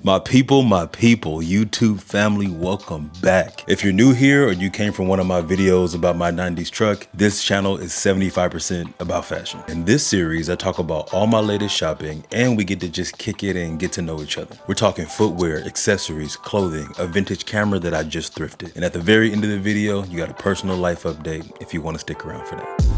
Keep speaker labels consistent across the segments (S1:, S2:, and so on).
S1: My people, YouTube family, welcome back. If you're new here or you came from one of my videos about my 90s truck, this channel is 75% about fashion. In this series, I talk about all my latest shopping and we get to just kick it and get to know each other. We're talking footwear, accessories, clothing, a vintage camera that I just thrifted. And at the very end of the video, you got a personal life update if you want to stick around for that.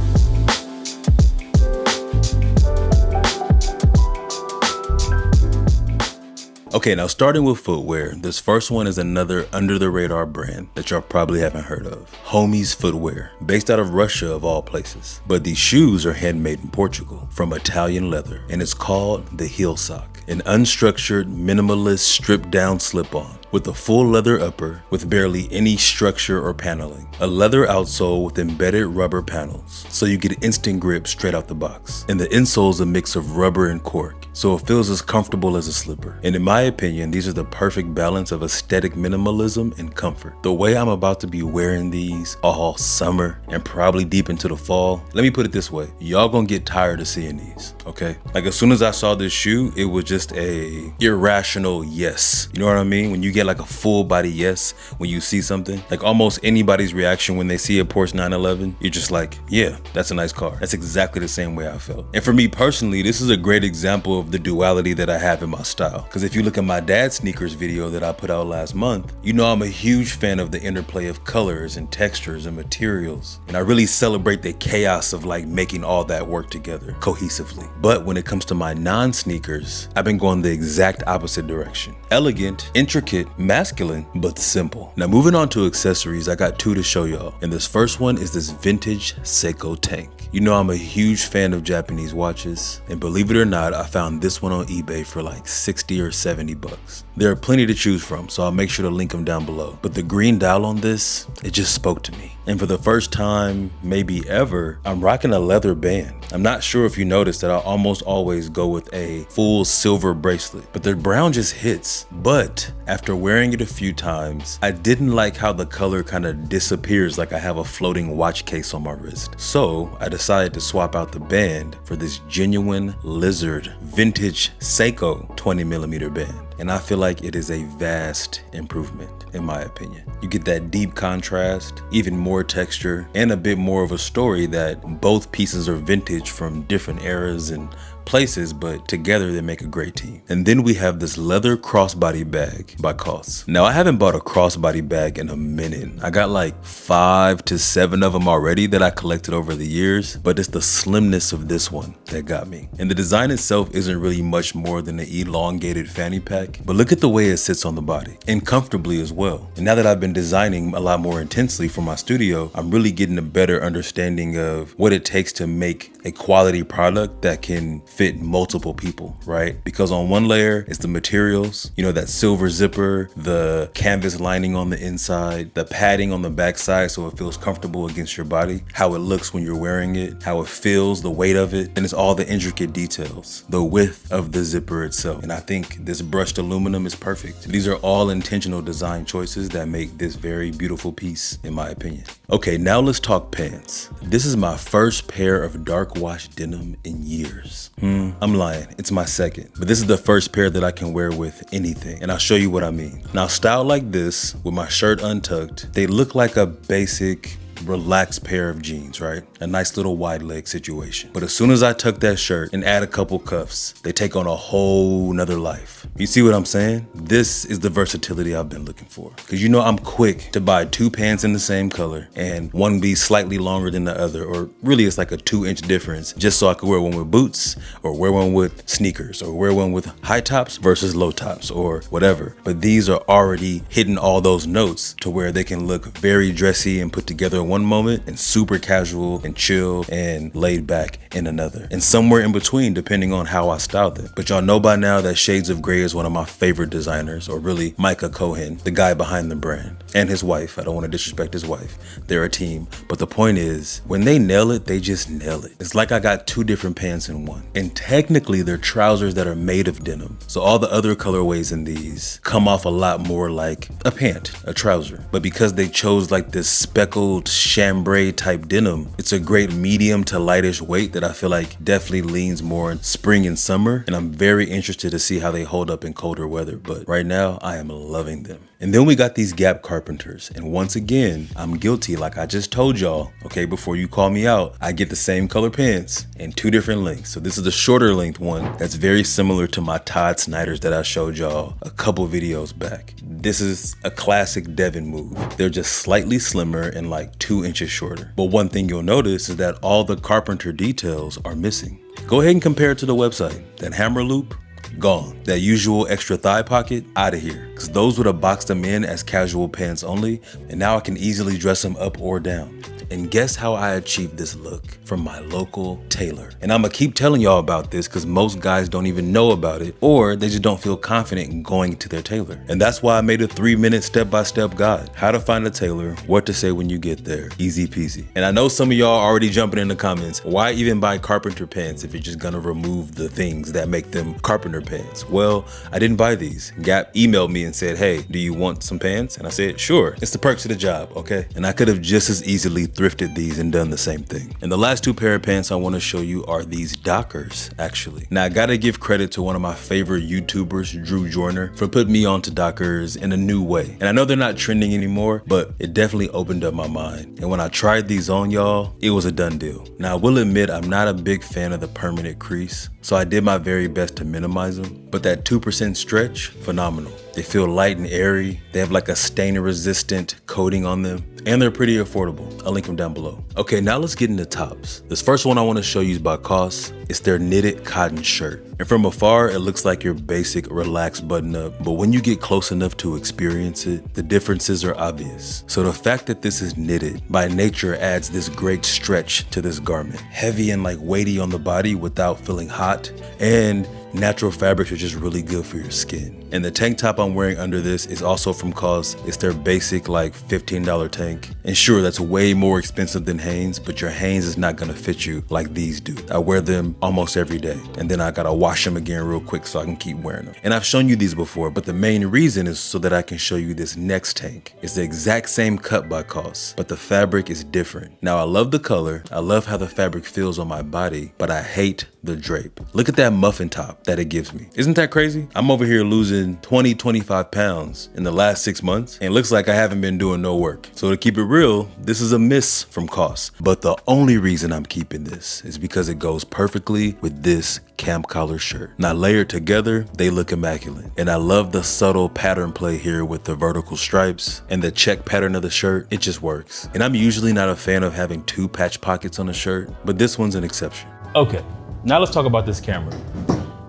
S1: Okay, now starting with footwear, this first one is another under the radar brand that y'all probably haven't heard of. Homie's Footwear, based out of Russia of all places. But these shoes are handmade in Portugal from Italian leather, and it's called the heel sock, an unstructured, minimalist, stripped down slip-on with a full leather upper with barely any structure or paneling. A leather outsole with embedded rubber panels, so you get instant grip straight out the box. And the insole's a mix of rubber and cork, so it feels as comfortable as a slipper. And in my opinion, these are the perfect balance of aesthetic minimalism and comfort. The way I'm about to be wearing these all summer and probably deep into the fall, let me put it this way, y'all gonna get tired of seeing these, okay? Like as soon as I saw this shoe, it was just a irrational yes. You know what I mean? When you get like a full body yes when you see something, like almost anybody's reaction when they see a Porsche 911, you're just like, yeah, that's a nice car. That's exactly the same way I felt. And for me personally, this is a great example of the duality that I have in my style. Because if you look at my dad's sneakers video that I put out last month, you know I'm a huge fan of the interplay of colors and textures and materials. And I really celebrate the chaos of like making all that work together cohesively. But when it comes to my non-sneakers, I've been going the exact opposite direction. Elegant, intricate, masculine, but simple. Now moving on to accessories, I got two to show y'all. And this first one is this vintage Seiko tank. You know I'm a huge fan of Japanese watches, and believe it or not, I found this one on eBay for like 60 or 70 bucks. There are plenty to choose from, so I'll make sure to link them down below. But the green dial on this, it just spoke to me. And for the first time, maybe ever, I'm rocking a leather band. I'm not sure if you noticed that I almost always go with a full silver bracelet, but the brown just hits. But after wearing it a few times, I didn't like how the color kind of disappears like I have a floating watch case on my wrist. So I decided to swap out the band for this genuine lizard vintage Seiko 20mm band. And I feel like it is a vast improvement in my opinion. You get that deep contrast, even more texture, and a bit more of a story that both pieces are vintage from different eras and places, but together they make a great team. And then we have this leather crossbody bag by COS. Now I haven't bought a crossbody bag in a minute. I got like 5 to 7 of them already that I collected over the years, but it's the slimness of this one that got me. And the design itself isn't really much more than an elongated fanny pack, but look at the way it sits on the body, and comfortably as well. And now that I've been designing a lot more intensely for my studio, I'm really getting a better understanding of what it takes to make a quality product that can fit multiple people, right? Because on one layer is the materials, you know, that silver zipper, the canvas lining on the inside, the padding on the backside so it feels comfortable against your body, how it looks when you're wearing it, how it feels, the weight of it, and it's all the intricate details, the width of the zipper itself. And I think this brushed aluminum is perfect. These are all intentional design choices that make this very beautiful piece, in my opinion. Okay, now let's talk pants. This is my first pair of dark wash denim in years. I'm lying, it's my second, but this is the first pair that I can wear with anything, and I'll show you what I mean. Now, styled like this, with my shirt untucked, they look like a basic relaxed pair of jeans, right? A nice little wide leg situation. But as soon as I tuck that shirt and add a couple cuffs, they take on a whole nother life. You see what I'm saying? This is the versatility I've been looking for. Because you know I'm quick to buy 2 pants in the same color and one be slightly longer than the other, or really it's like a 2-inch difference, just so I could wear one with boots or wear one with sneakers or wear one with high tops versus low tops or whatever. But these are already hitting all those notes to where they can look very dressy and put together one moment and super casual and chill and laid back in another, and somewhere in between depending on how I style them. But y'all know by now that Shades of Grey is one of my favorite designers, or really Micah Cohen, the guy behind the brand, and his wife. I don't want to disrespect his wife, they're a team. But the point is, when they nail it, they just nail it. It's like I got 2 different pants in one, and technically they're trousers that are made of denim, so all the other colorways in these come off a lot more like a pant, a trouser. But because they chose like this speckled chambray type denim. It's a great medium to lightish weight that I feel like definitely leans more in spring and summer, and I'm very interested to see how they hold up in colder weather, but right now I am loving them. And then we got these Gap Carpenters, and once again, I'm guilty like I just told y'all, okay, before you call me out, I get the same color pants in 2 different lengths. So this is the shorter length one that's very similar to my Todd Snyder's that I showed y'all a couple videos back. This is a classic Devin move. They're just slightly slimmer and like 2 inches shorter. But one thing you'll notice is that all the carpenter details are missing. Go ahead and compare it to the website. That hammer loop, gone. That usual extra thigh pocket, out of here. Cause those would have boxed them in as casual pants only, and now I can easily dress them up or down. And guess how I achieved this look? From my local tailor. And I'm gonna keep telling y'all about this because most guys don't even know about it, or they just don't feel confident in going to their tailor. And that's why I made a 3-minute step-by-step guide. How to find a tailor, what to say when you get there, easy peasy. And I know some of y'all already jumping in the comments, why even buy carpenter pants if you're just gonna remove the things that make them carpenter pants? Well, I didn't buy these. Gap emailed me and said, hey, do you want some pants? And I said, sure, it's the perks of the job, okay? And I could have just as easily thrifted these and done the same thing. And the last 2 pair of pants I want to show you are these Dockers, actually. Now I gotta give credit to one of my favorite YouTubers, Drew Joyner, for putting me onto Dockers in a new way. And I know they're not trending anymore, but it definitely opened up my mind. And when I tried these on, y'all, it was a done deal. Now I will admit I'm not a big fan of the permanent crease, so I did my very best to minimize them, but that 2% stretch, phenomenal. They feel light and airy. They have like a stain resistant coating on them, and they're pretty affordable. I'll link them down below. Okay, now let's get into tops. This first one I want to show you is by COS. It's their knitted cotton shirt. And from afar, it looks like your basic relaxed button up, but when you get close enough to experience it, the differences are obvious. So the fact that this is knitted by nature adds this great stretch to this garment. Heavy and like weighty on the body without feeling hot, and natural fabrics are just really good for your skin. And the tank top I'm wearing under this is also from COS. It's their basic like $15 tank. And sure, that's way more expensive than Hanes, but your Hanes is not gonna fit you like these do. I wear them almost every day, and then I gotta wash them again real quick so I can keep wearing them. And I've shown you these before, but the main reason is so that I can show you this next tank. It's the exact same cut by COS, but the fabric is different. Now I love the color, I love how the fabric feels on my body, but I hate the drape. Look at that muffin top that it gives me. Isn't that crazy? I'm over here losing 20-25 pounds in the last 6 months, and it looks like I haven't been doing no work. So to keep it real, this is a miss from COS. But the only reason I'm keeping this is because it goes perfectly with this camp collar shirt. Now layered together, they look immaculate. And I love the subtle pattern play here with the vertical stripes and the check pattern of the shirt. It just works. And I'm usually not a fan of having 2 patch pockets on a shirt, but this one's an exception.
S2: Okay, now let's talk about this camera.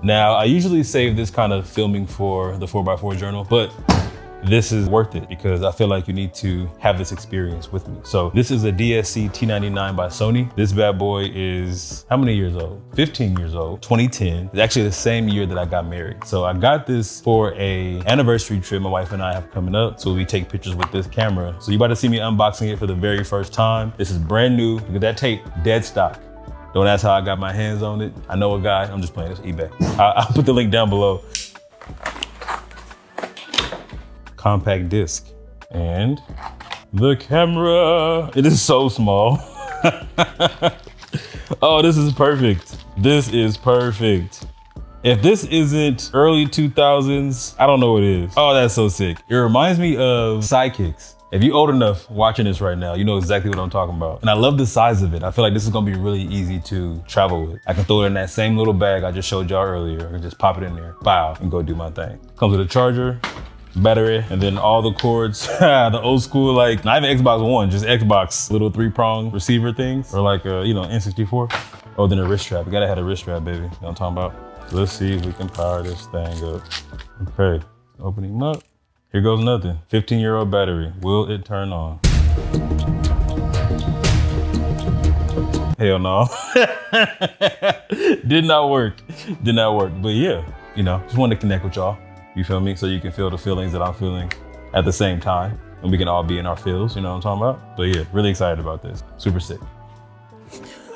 S2: Now, I usually save this kind of filming for the 4x4 journal, but this is worth it because I feel like you need to have this experience with me. So this is a DSC T99 by Sony. This bad boy is how many years old? 15 years old, 2010. It's actually the same year that I got married. So I got this for a anniversary trip my wife and I have coming up. So we take pictures with this camera. So you're about to see me unboxing it for the very first time. This is brand new. Look at that tape, dead stock. Don't ask how I got my hands on it. I know a guy, I'm just playing, it's eBay. I'll put the link down below. Compact disc. And the camera. It is so small. Oh, this is perfect. This is perfect. If this isn't early 2000s, I don't know what is. Oh, that's so sick. It reminds me of Sidekicks. If you're old enough watching this right now, you know exactly what I'm talking about. And I love the size of it. I feel like this is gonna be really easy to travel with. I can throw it in that same little bag I just showed y'all earlier. I can just pop it in there, bow, and go do my thing. Comes with a charger, battery, and then all the cords. The old school, like, not even Xbox One, just Xbox little 3-prong receiver things, or like a, N64. Oh, then a wrist strap. You gotta have a wrist strap, baby. You know what I'm talking about? Let's see if we can power this thing up. Okay, opening them up. Here goes nothing. 15-year-old battery. Will it turn on? Hell no. Did not work. Did not work. But yeah, just wanted to connect with y'all. You feel me? So you can feel the feelings that I'm feeling at the same time. And we can all be in our feels, you know what I'm talking about? But yeah, really excited about this. Super sick.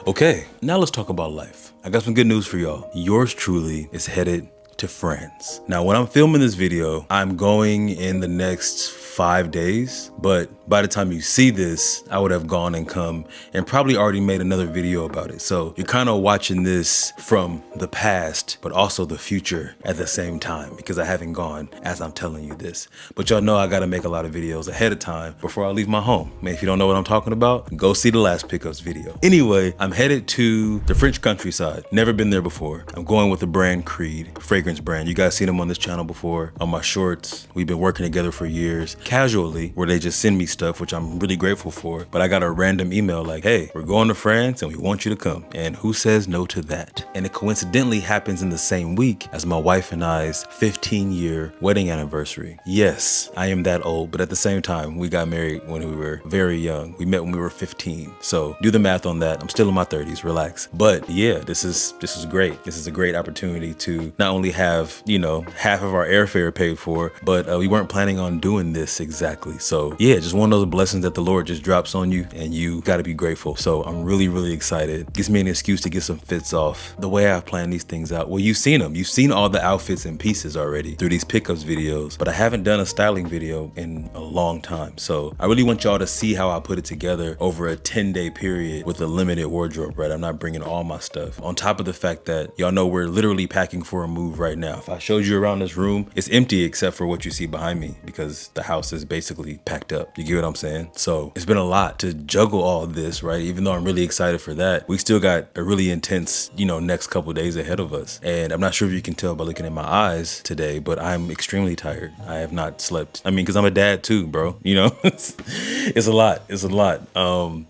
S1: Okay, now let's talk about life. I got some good news for y'all. Yours truly is headed to to France. Now, when I'm filming this video, I'm going in the next 5 days, but by the time you see this, I would have gone and come and probably already made another video about it. So you're kind of watching this from the past, but also the future at the same time, because I haven't gone as I'm telling you this. But y'all know I gotta make a lot of videos ahead of time before I leave my home. Man, if you don't know what I'm talking about, go see the last pickups video. Anyway, I'm headed to the French countryside. Never been there before. I'm going with the brand Creed, fragrance brand. You guys seen them on this channel before, on my shorts. We've been working together for years, casually, where they just send me stuff, which I'm really grateful for. But I got a random email like, hey, we're going to France and we want you to come. And who says no to that? And it coincidentally happens in the same week as my wife and I's 15-year wedding anniversary. Yes, I am that old, but at the same time, we got married when we were very young. We met when we were 15. So do the math on that. I'm still in my 30s, relax. But yeah, this is great. This is a great opportunity to not only have, you know, half of our airfare paid for, but we weren't planning on doing this exactly. So yeah, just one of those blessings that the Lord just drops on you and you got to be grateful. So I'm really, really excited. Gives me an excuse to get some fits off the way I've planned these things out. Well, you've seen them. You've seen all the outfits and pieces already through these pickups videos, but I haven't done a styling video in a long time. So I really want y'all to see how I put it together over a 10-day period with a limited wardrobe, right? I'm not bringing all my stuff. On top of the fact that y'all know we're literally packing for a move right now. If I showed you around this room, it's empty except for what you see behind me because the house is basically packed up. You get what I'm saying? So it's been a lot to juggle all this, right? Even though I'm really excited for that, we still got a really intense, you know, next couple of days ahead of us. And I'm not sure if you can tell by looking at my eyes today, but I'm extremely tired. I have not slept. I mean, because I'm a dad too, bro. You know, it's a lot. It's a lot.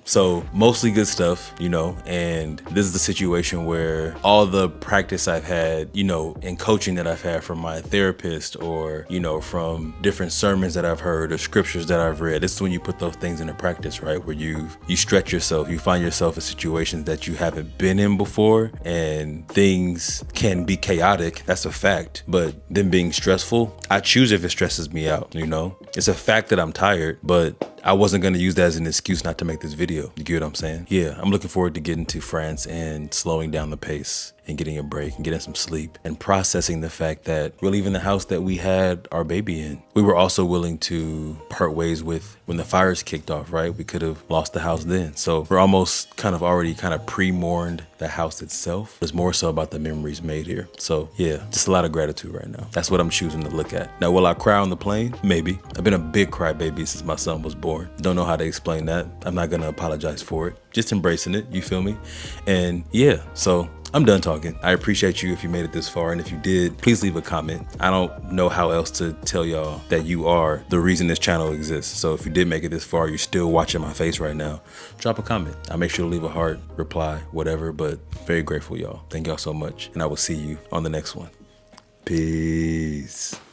S1: So mostly good stuff, you know, and this is the situation where all the practice I've had, you know, and coaching that I've had from my therapist or, you know, from different sermons that I've heard or scriptures that I've read, this is when you put those things into practice, right? Where you stretch yourself, you find yourself in situations that you haven't been in before, and things can be chaotic. That's a fact. But them being stressful, I choose if it stresses me out, you know? It's a fact that I'm tired, but I wasn't gonna use that as an excuse not to make this video. You get what I'm saying? Yeah, I'm looking forward to getting to France and slowing down the pace and getting a break and getting some sleep and processing the fact that we're leaving the house that we had our baby in. We were also willing to part ways with when the fires kicked off, right? We could have lost the house then. So we're almost already pre-mourned the house itself. It's more so about the memories made here. So yeah, just a lot of gratitude right now. That's what I'm choosing to look at. Now, will I cry on the plane? Maybe. I've been a big crybaby since my son was born. Don't know how to explain that. I'm not gonna apologize for it. Just embracing it, you feel me? And yeah, so I'm done talking. I appreciate you if you made it this far, and if you did, please leave a comment. I don't know how else to tell y'all that you are the reason this channel exists. So if you did make it this far, you're still watching my face right now, drop a comment. I'll make sure to leave a heart, reply, whatever, but very grateful, y'all. Thank y'all so much, and I will see you on the next one. Peace.